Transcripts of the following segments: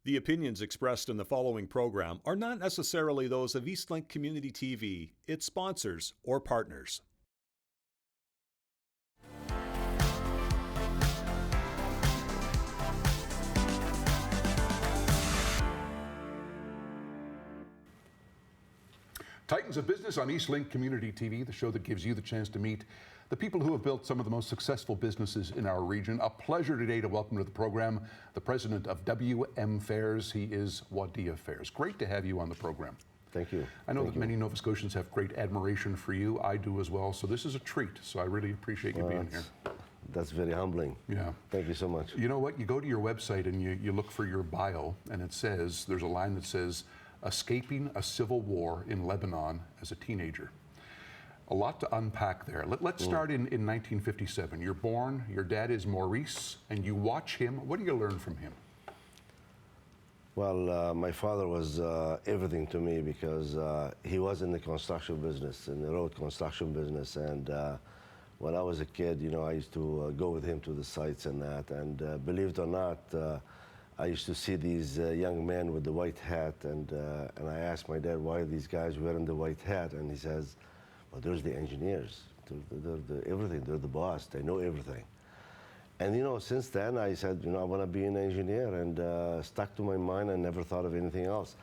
The opinions expressed in the following program are not necessarily those of Eastlink Community TV, its sponsors, or partners. Titans of Business on Eastlink Community TV, the show that gives you the chance to meet the people who have built some of the most successful businesses in our region. A pleasure today to welcome to the program the president of WM Fares. He is Wadih Fares. Great to have you on the program. Thank you. I know that many Nova Scotians have great admiration for you. I do as well. So this is a treat. So I really appreciate you being here. That's very humbling. Yeah. Thank you so much. You know what? You go to your website and you look for your bio, and it says, there's a line that says, escaping a civil war in Lebanon as a teenager. A lot to unpack there. Let's start in 1957. You're born, your dad is Maurice, and you watch him. What do you learn from him? Well, my father was everything to me because he was in the construction business, in the road construction business. And when I was a kid, you know, I used to go with him to the sites and that. And believe it or not, I used to see these young men with the white hat, and I asked my dad, why are these guys wearing the white hat? And he says, well, there's the engineers. They're everything. They're the boss. They know everything. And, you know, since then, I said, you know, I want to be an engineer, and stuck to my mind and never thought of anything else.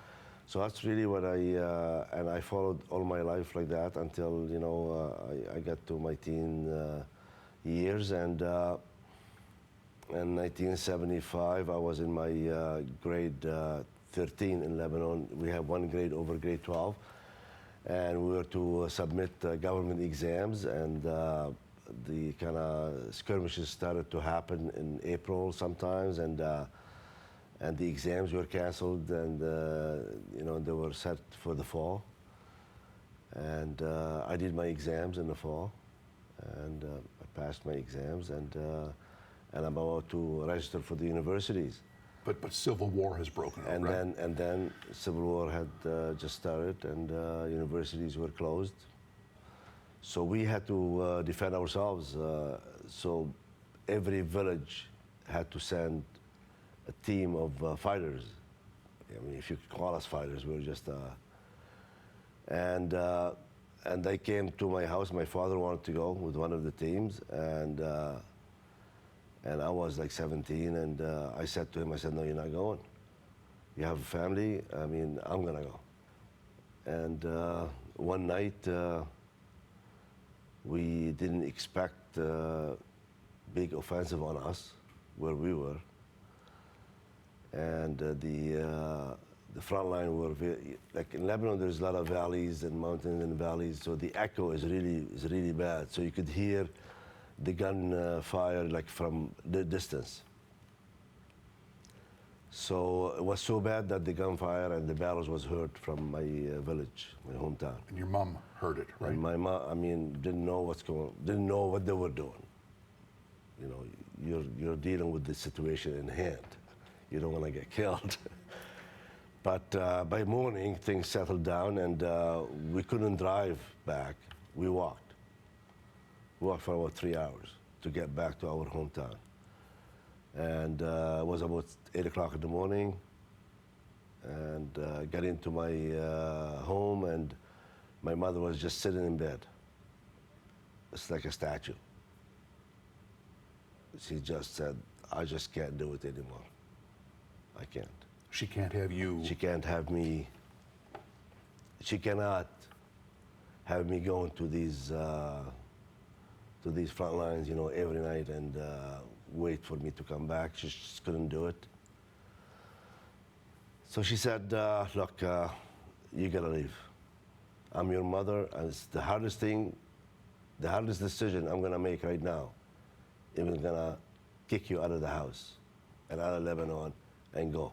So that's really what and I followed all my life like that until, you know, I got to my teen years. And in 1975, I was in my grade 13 in Lebanon. We have one grade over grade 12. And we were to submit government exams, and the kind of skirmishes started to happen in April sometimes, and the exams were canceled, and you know, they were set for the fall. And I did my exams in the fall, and I passed my exams, and I'm about to register for the universities. But Civil War has broken out, right? And then Civil War had just started, and universities were closed. So we had to defend ourselves. So every village had to send a team of fighters. I mean, if you could call us fighters, we were just. And they came to my house. My father wanted to go with one of the teams, and I was like 17, and I said to him, I said, no, you're not going. You have a family, I mean, I'm gonna go. And one night, we didn't expect big offensive on us, where we were. And the front line were, like in Lebanon, there's a lot of valleys and mountains and valleys, so the echo is really bad. So you could hear the gun fire like from the distance. So it was so bad that the gunfire and the barrels was heard from my village, my hometown. And your mom heard it, right? And my mom, I mean, didn't know what they were doing. You know, you're dealing with the situation in hand. You don't want to get killed. But by morning, things settled down, and we couldn't drive back. We walked. We walked for about 3 hours to get back to our hometown. And it was about 8 o'clock in the morning, and got into my home, and my mother was just sitting in bed. It's like a statue. She just said, I just can't do it anymore. I can't. She can't have you. She can't have me. She cannot have me going to these front lines, you know, every night and wait for me to come back. She just couldn't do it. So she said, look, you gotta leave. I'm your mother, and it's the hardest thing, the hardest decision I'm gonna make right now. I'm gonna kick you out of the house and out of Lebanon and go.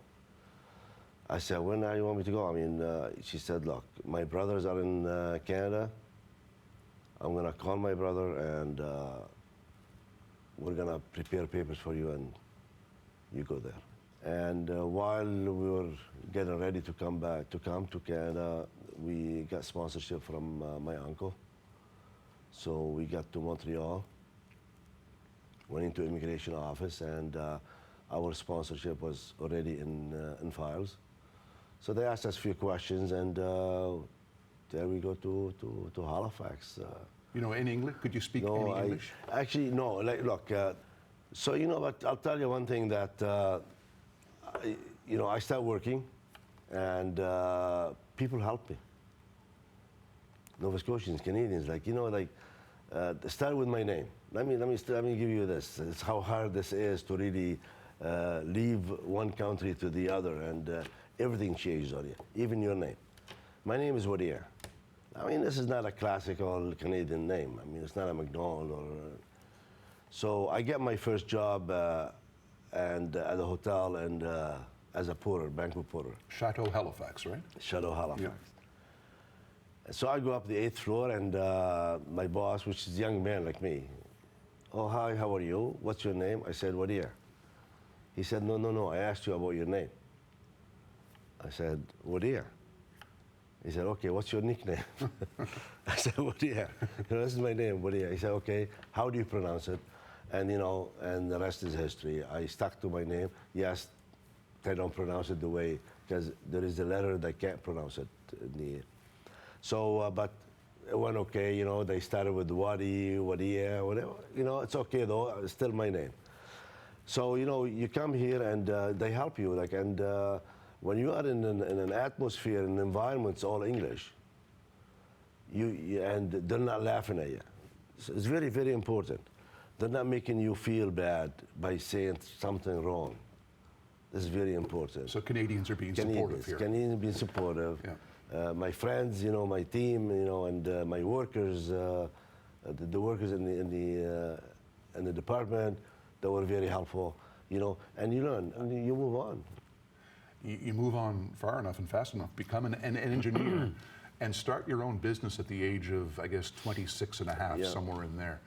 I said, when do you want me to go? I mean, she said, look, my brothers are in Canada. I'm gonna call my brother, and we're gonna prepare papers for you, and you go there. And while we were getting ready to come to Canada, we got sponsorship from my uncle. So we got to Montreal, went into immigration office, and our sponsorship was already in files. So they asked us a few questions, and there we go to Halifax. You know, in English, could you speak No, any English? actually, no. Like, look, so you know, but I'll tell you one thing that I start working, and people help me. Nova Scotians, Canadians, start with my name. Let me give you this. It's how hard this is to really leave one country to the other, and everything changes on you, even your name. My name is Wadih. I mean, this is not a classical Canadian name. I mean, it's not a McDonald or. So I get my first job and at a hotel and as a porter, banquet porter. Chateau Halifax, right? Chateau Halifax. Yeah. So I go up the 8th floor, and my boss, which is a young man like me, oh, hi, how are you? What's your name? I said, Wadih. He said, no, I asked you about your name. I said, Wadih. He said, okay, what's your nickname? I said, Wadih. This is my name, Wadih. He said, okay, how do you pronounce it? And, and the rest is history. I stuck to my name. Yes, they don't pronounce it the way, because there is a letter they can't pronounce it. So, but it went okay, they started with Wadih, whatever. It's okay though, it's still my name. So, you come here and they help you, when you are in an atmosphere, an environment, it's all English, and they're not laughing at you. So it's very, very important. They're not making you feel bad by saying something wrong. This is very important. So Canadians are being supportive here. Canadians being supportive. Yeah. My friends, my team, and my workers, the workers in the department, they were very helpful, and you learn and you move on. You move on far enough and fast enough, become an engineer, and start your own business at the age of, I guess, 26 and a half, somewhere in there.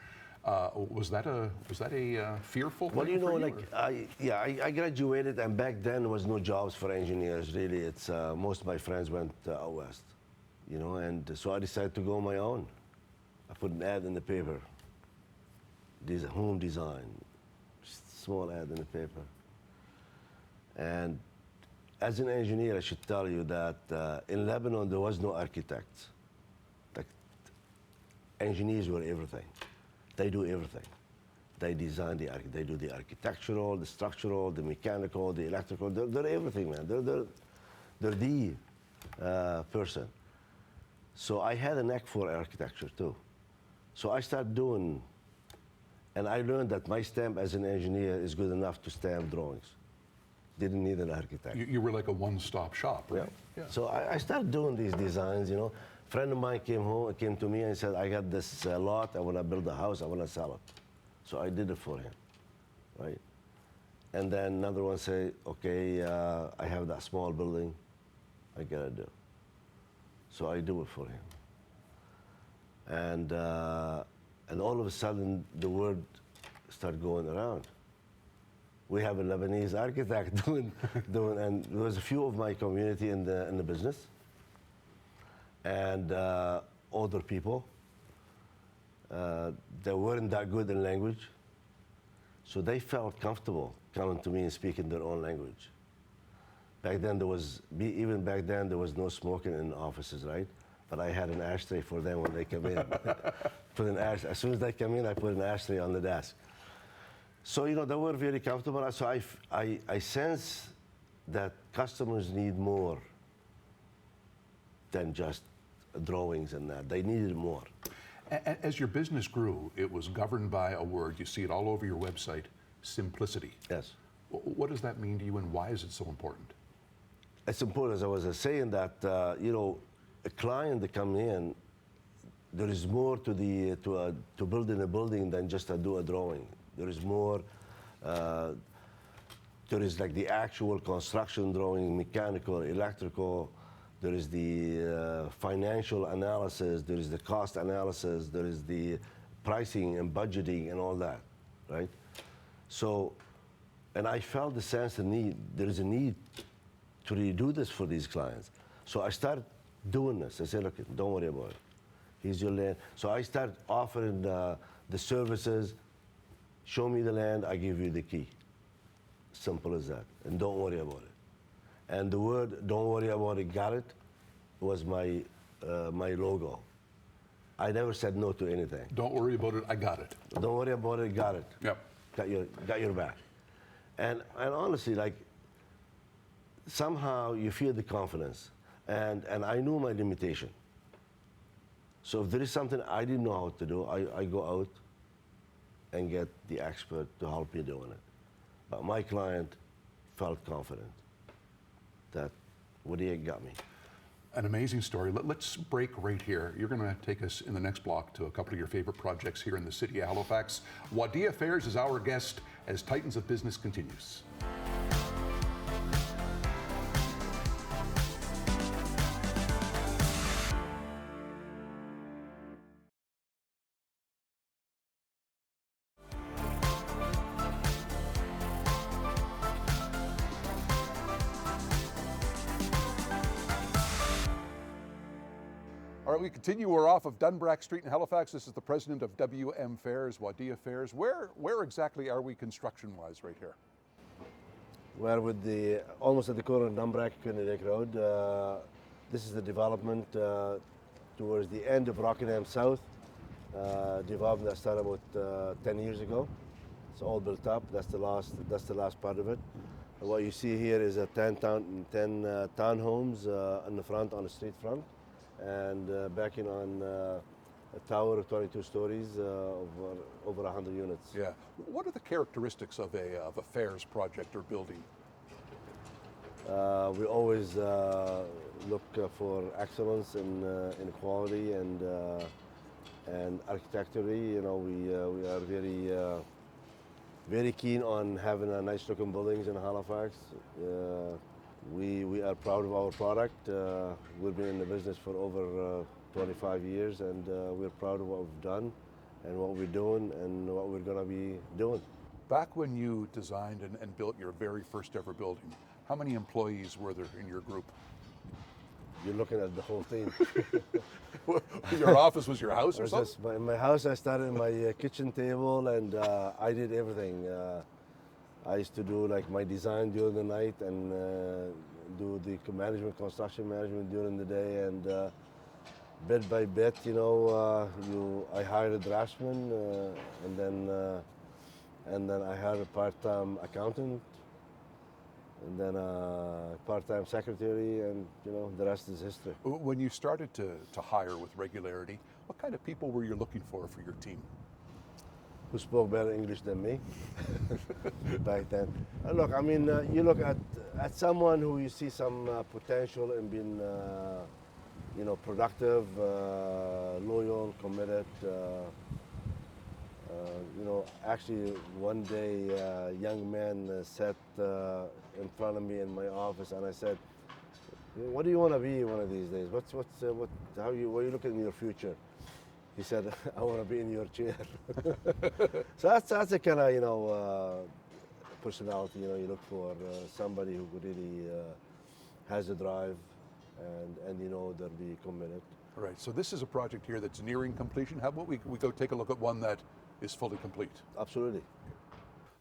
Was that a fearful thing? Well, I graduated, and back then there was no jobs for engineers. Really, it's most of my friends went out west, and so I decided to go on my own. I put an ad in the paper. Home design, small ad in the paper, and as an engineer, I should tell you that in Lebanon there was no architects. Engineers were everything. They do everything. They design they do the architectural, the structural, the mechanical, the electrical. They're everything, man. They're the person. So I had a knack for architecture too. So I started doing, and I learned that my stamp as an engineer is good enough to stamp drawings. Didn't need an architect. You were like a one-stop shop, right? Yeah. So I started doing these designs, A friend of mine came to me and said, I got this lot, I want to build a house, I want to sell it. So I did it for him, right? And then another one said, okay, I have that small building, I got to do. So I do it for him. And all of a sudden, the word started going around. We have a Lebanese architect doing, and there was a few of my community in the business, and older people. They weren't that good in language, so they felt comfortable coming to me and speaking their own language. Back then even back then there was no smoking in offices, right? But I had an ashtray for them when they come in. As soon as they come in, I put an ashtray on the desk. So, they were very comfortable. So I sense that customers need more than just drawings and that. They needed more. As your business grew, it was governed by a word. You see it all over your website, simplicity. Yes. What does that mean to you, and why is it so important? It's important, as I was saying, that, a client that comes in, there is more to building a building than just to do a drawing. There is more, there is like the actual construction drawing, mechanical, electrical, there is the financial analysis, there is the cost analysis, there is the pricing and budgeting and all that, right? So, and I felt the sense of need, there is a need to really do this for these clients. So I started doing this. I said, look, don't worry about it. Here's your land. So I started offering the services. Show me the land, I give you the key. Simple as that. And don't worry about it. And the word "don't worry about it, got it" was my my logo. I never said no to anything. Don't worry about it, I got it. Don't worry about it, got it. Yep. Got your back. And honestly, like, somehow you feel the confidence. And I knew my limitation. So if there is something I didn't know how to do, I go out and get the expert to help me doing it. But my client felt confident that Wadih got me. An amazing story. Let's break right here. You're going to take us in the next block to a couple of your favorite projects here in the city of Halifax. Wadih Fares is our guest as Titans of Business continues. All right, we continue. We're off of Dunbrack Street in Halifax. This is the president of WM Fares, Wadih Fares. Where exactly are we construction-wise right here? We're with almost at the corner of Dunbrack and Road. This is the development towards the end of Rockingham South. Development that started about 10 years ago. It's all built up. That's the last part of it. What you see here is 10 townhomes in the front, on the street front, and backing on a tower of 22 stories, over 100 units. Yeah. What are the characteristics of a Fares project or building? We always look for excellence in quality and architecturally. You know, we are very keen on having nice looking buildings in Halifax. We are proud of our product. We've been in the business for over 25 years, and we're proud of what we've done and what we're doing and what we're going to be doing. Back when you designed and built your very first ever building, how many employees were there in your group? You're looking at the whole thing. Your office was your house or something? In my house, I started in my kitchen table, and I did everything. I used to do like my design during the night and do the construction management during the day, and bit by bit, you know, I hired a draftsman, and then I hired a part-time accountant, and then a part-time secretary, and you know, the rest is history. When you started to hire with regularity, what kind of people were you looking for your team? Who spoke better English than me back then. Look, I mean, you look at someone who you see some potential in being, you know, productive, loyal, committed. You know, actually, one day, a young man sat in front of me in my office, and I said, "What do you want to be one of these days? What are you looking in your future?" He said, "I want to be in your chair." So that's the kind of, you know, personality, you know, you look for, somebody who really has a drive and you know, they'll be committed. All right, so this is a project here that's nearing completion. How about we go take a look at one that is fully complete? Absolutely.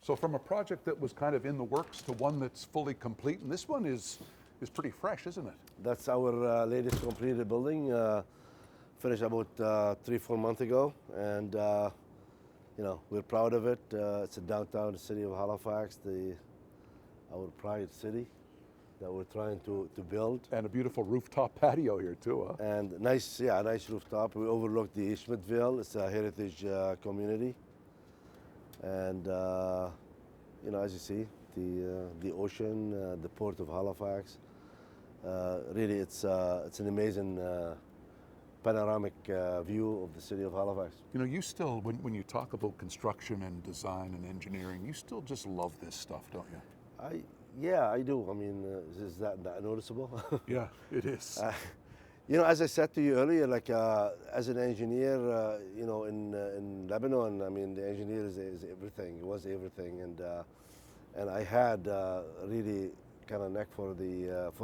So from a project that was kind of in the works to one that's fully complete, and this one is pretty fresh, isn't it? That's our latest completed building. Finished about 3-4 months ago, and you know, we're proud of it. It's a downtown city of Halifax, our pride city that we're trying to build. And a beautiful rooftop patio here too, huh? And nice rooftop. We overlook the Schmidtville. It's a heritage community, and you know, as you see, the ocean, the port of Halifax. Really, it's an amazing panoramic view of the city of Halifax. You know, you still, when you talk about construction and design and engineering, you still just love this stuff, don't you? Yeah, I do. I mean, is that noticeable? Yeah, it is. You know, as I said to you earlier, like as an engineer, you know, in Lebanon, I mean, the engineer is everything. It was everything, and I had really kind of neck for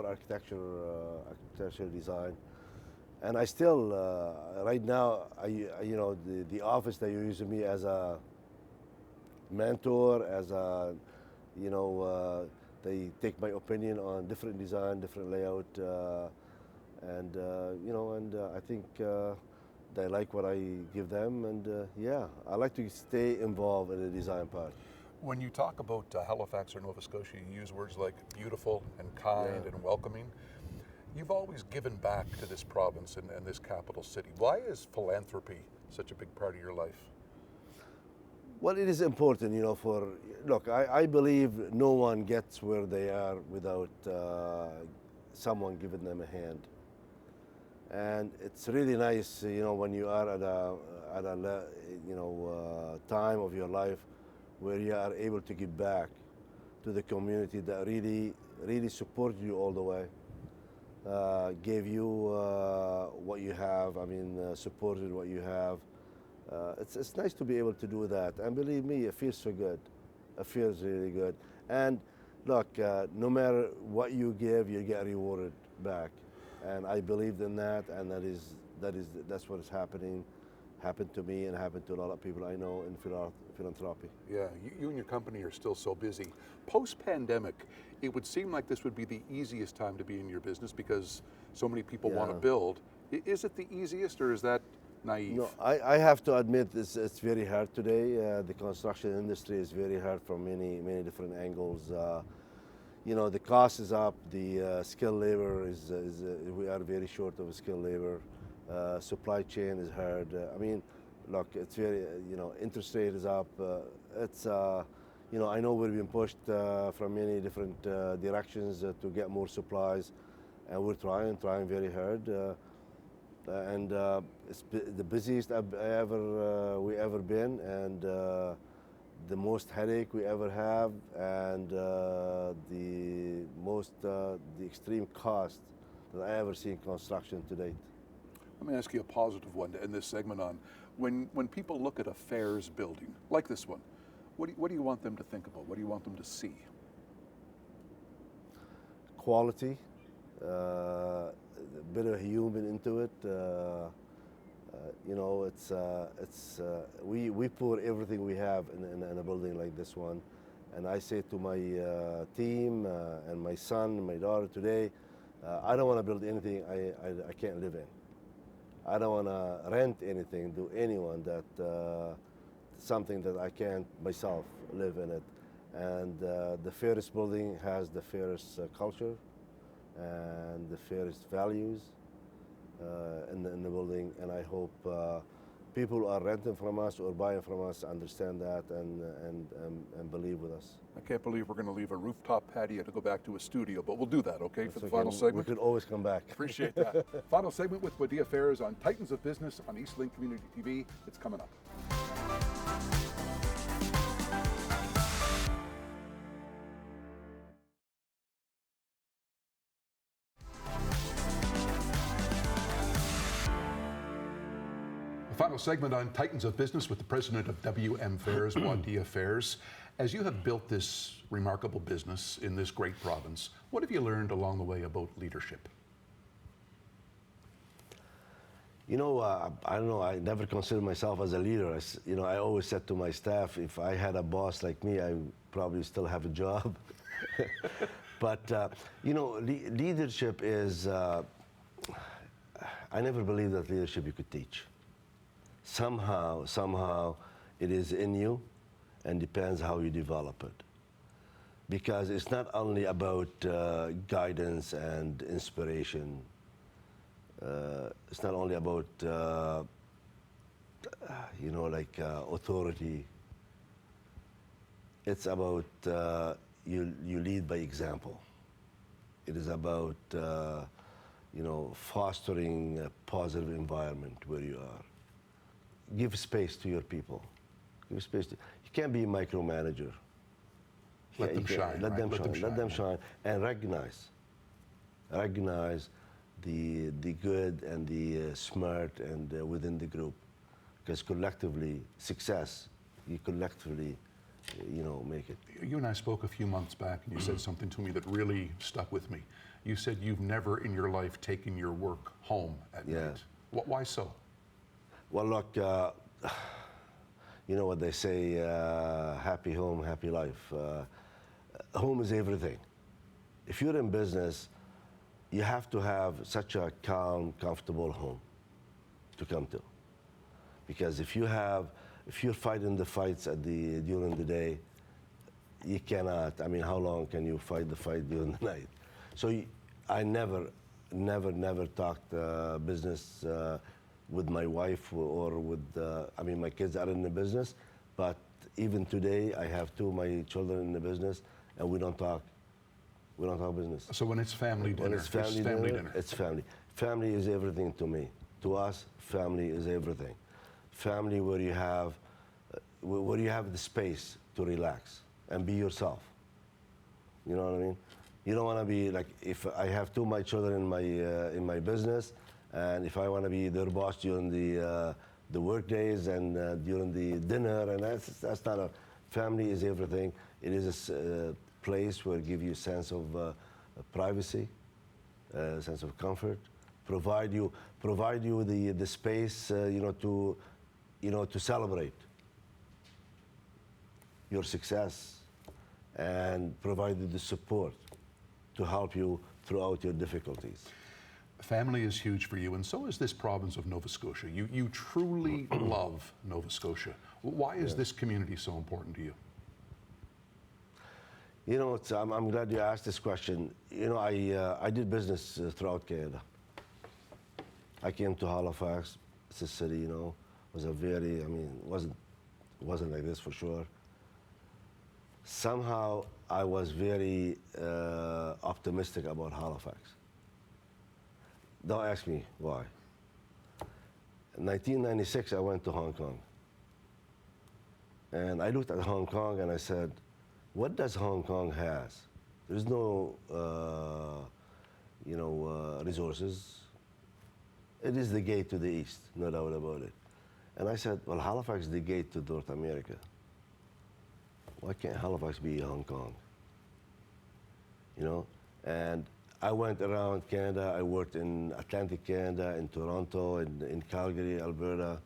architectural design. And I still, right now, you know, the office that you're using me as a mentor, as a, you know, they take my opinion on different design, different layout, and you know, and I think they like what I give them, and yeah, I like to stay involved in the design part. When you talk about Halifax or Nova Scotia, you use words like beautiful and kind and welcoming. You've always given back to this province and this capital city. Why is philanthropy such a big part of your life? Well, it is important, you know, look, I believe no one gets where they are without someone giving them a hand. And it's really nice, you know, when you are at a you know, time of your life where you are able to give back to the community that really supported you all the way, gave you what you have, I mean, supported what you have. It's nice to be able to do that, and believe me, it feels so good. It feels really good. And look, no matter what you give, you get rewarded back, and I believed in that, and that's what is happened to me, and happened to a lot of people I know in philanthropy. Yeah, you and your company are still so busy. Post-pandemic, it would seem like this would be the easiest time to be in your business because so many people want to build. Is it the easiest, or is that naive? No, I have to admit it's very hard today. The construction industry is very hard from many different angles. You know, the cost is up. The skilled labor is we are very short of skilled labor. Supply chain is hard. I mean, look, it's very, you know, interest rate is up. It's, you know, I know we've been pushed from many different directions to get more supplies, and we're trying very hard. And it's the busiest we ever been, and the most headache we ever have, and the extreme cost that I ever seen construction to date. Let me ask you a positive one to end this segment on. When people look at a Fares building, like this one, what do you want them to think about? What do you want them to see? Quality, a bit of human into it. You know, we pour everything we have in a building like this one, and I say to my team and my son and my daughter today, I don't want to build anything I can't live in. I don't want to rent anything to anyone that something that I can't myself live in it. And the Fares building has the Fares culture and the Fares values in the building, and I hope people who are renting from us or buying from us understand that and believe with us. I can't believe we're going to leave a rooftop patio to go back to a studio, but we'll do that, okay, for the final segment? We can always come back. Appreciate that. Final segment with Wadih Fares on Titans of Business on Eastlink Community TV. It's coming up. Final segment on Titans of Business with the president of WM Fares, Wadih Fares. As you have built this remarkable business in this great province, what have you learned along the way about leadership? You know, I don't know, I never considered myself as a leader. You know, I always said to my staff, if I had a boss like me, I probably still have a job. But, you know, leadership is, I never believed that leadership you could teach. Somehow it is in you, and depends how you develop it. Because it's not only about guidance and inspiration. It's not only about, you know, like authority. It's about you lead by example. It is about, you know, fostering a positive environment where you are. Give space to your people. Give space to, you can't be a micromanager. Let them shine. Let them shine, and recognize the good and the smart and within the group, because collectively success, you collectively, you know, make it. You and I spoke a few months back, and you said something to me that really stuck with me. You said you've never in your life taken your work home at night. Why so? Well, look, you know what they say, happy home, happy life. home is everything. If you're in business, you have to have such a calm, comfortable home to come to. Because if you're fighting the fights during the day, you cannot. I mean, how long can you fight the fight during the night? So I never talked business with my wife or with. I mean, my kids are in the business, but even today, I have two of my children in the business, and we don't talk. We don't talk business. So when it's family dinner, When it's family dinner, it's family. Family is everything to me. To us, family is everything. Family where you have the space to relax and be yourself. You know what I mean? You don't want to be like, if I have two of my children in my business, and if I want to be their boss during the work days and during the dinner, and that's not a. Family is everything. It is a place where it gives you a sense of privacy, a sense of comfort, provide you the space, to celebrate your success, and provide you the support to help you throughout your difficulties. Family is huge for you, and so is this province of Nova Scotia. You truly love Nova Scotia. Why is this community so important to you? You know, I'm glad you asked this question. You know, I did business throughout Canada. I came to Halifax. It's a city, you know, was a very, I mean, it wasn't like this for sure. Somehow I was very optimistic about Halifax. Don't ask me why. In 1996, I went to Hong Kong. And I looked at Hong Kong and I said, what does Hong Kong has? There's no, resources. It is the gate to the east, no doubt about it. And I said, well, Halifax is the gate to North America. Why can't Halifax be Hong Kong? You know? And I went around Canada. I worked in Atlantic Canada, in Toronto, in Calgary, Alberta.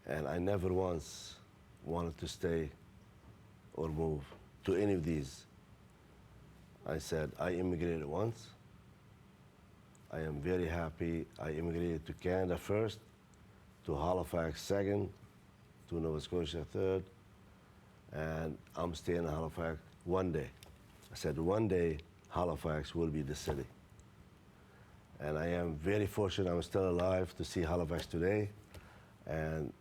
And I never once wanted to stay or move to any of these. I said, I immigrated once. I am very happy. I immigrated to Canada first, to Halifax second, to Nova Scotia third, and I'm staying in Halifax one day. I said, one day, Halifax will be the city. And I am very fortunate I'm still alive to see Halifax today. And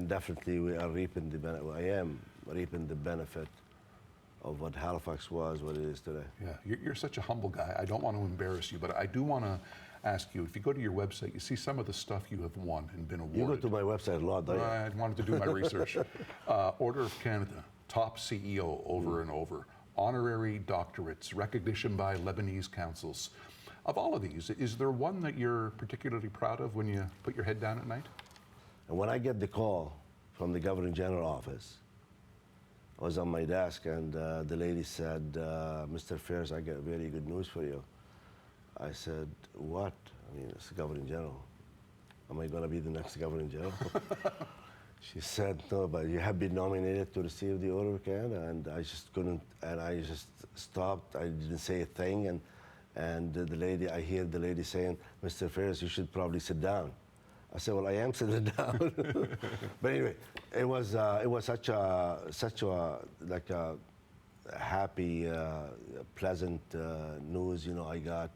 definitely we are reaping the benefit. I am reaping the benefit of what Halifax was, what it is today. Yeah, you're such a humble guy. I don't want to embarrass you, but I do want to ask you, if you go to your website, you see some of the stuff you have won and been awarded. You go to my website a lot, don't you? I wanted to do my research. Order of Canada, top CEO over and over, honorary doctorates, recognition by Lebanese councils. Of all of these, is there one that you're particularly proud of when you put your head down at night? And when I get the call from the Governor General office, I was on my desk and the lady said, Mr. Fares, I got very good news for you. I said, what? I mean, it's the Governor General. Am I going to be the next Governor General? She said, no, but you have been nominated to receive the Order of Canada. And I just couldn't, and I just stopped. I didn't say a thing. And the lady, I hear the lady saying, Mr. Fares, you should probably sit down. I said, well, I am sitting down. But anyway, it was such a like a happy, pleasant news, you know, I got.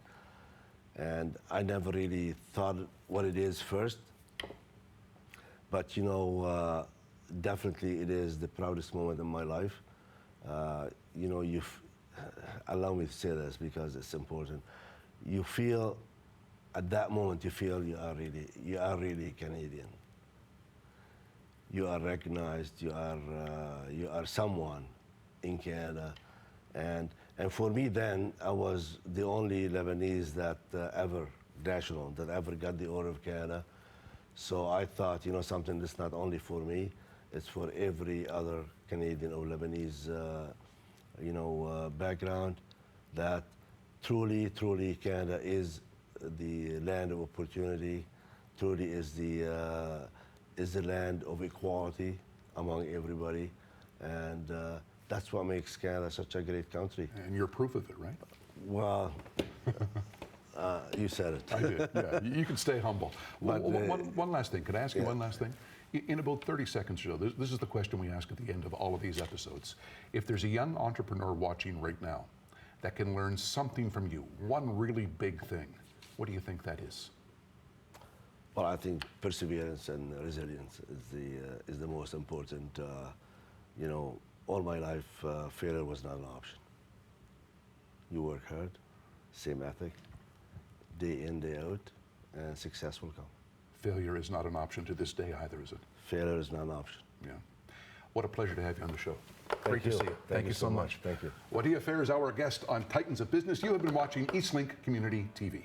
And I never really thought what it is first. But, you know, definitely it is the proudest moment in my life. You know, allow me to say this because it's important. You feel, at that moment, you feel you are really Canadian. You are recognized. You are someone in Canada, and for me then, I was the only Lebanese that national that ever got the Order of Canada. So I thought, you know, something that's not only for me, it's for every other Canadian or Lebanese, background. That truly Canada is the land of opportunity, truly is the land of equality among everybody, and that's what makes Canada such a great country. And you're proof of it, right? Well, you said it. I did, yeah. You can stay humble. But, One last thing. Could I ask you yeah. one last thing? In about 30 seconds or so, this is the question we ask at the end of all of these episodes. If there's a young entrepreneur watching right now that can learn something from you, one really big thing, what do you think that is? Well, I think perseverance and resilience is the most important. You know, all my life, failure was not an option. You work hard, same ethic, day in, day out, and success will come. Failure is not an option to this day either, is it? Failure is not an option. Yeah. What a pleasure to have you on the show. Thank Great you. to see you. Thank you so much. Thank you. Wadih Fares, our guest on Titans of Business. You have been watching Eastlink Community TV.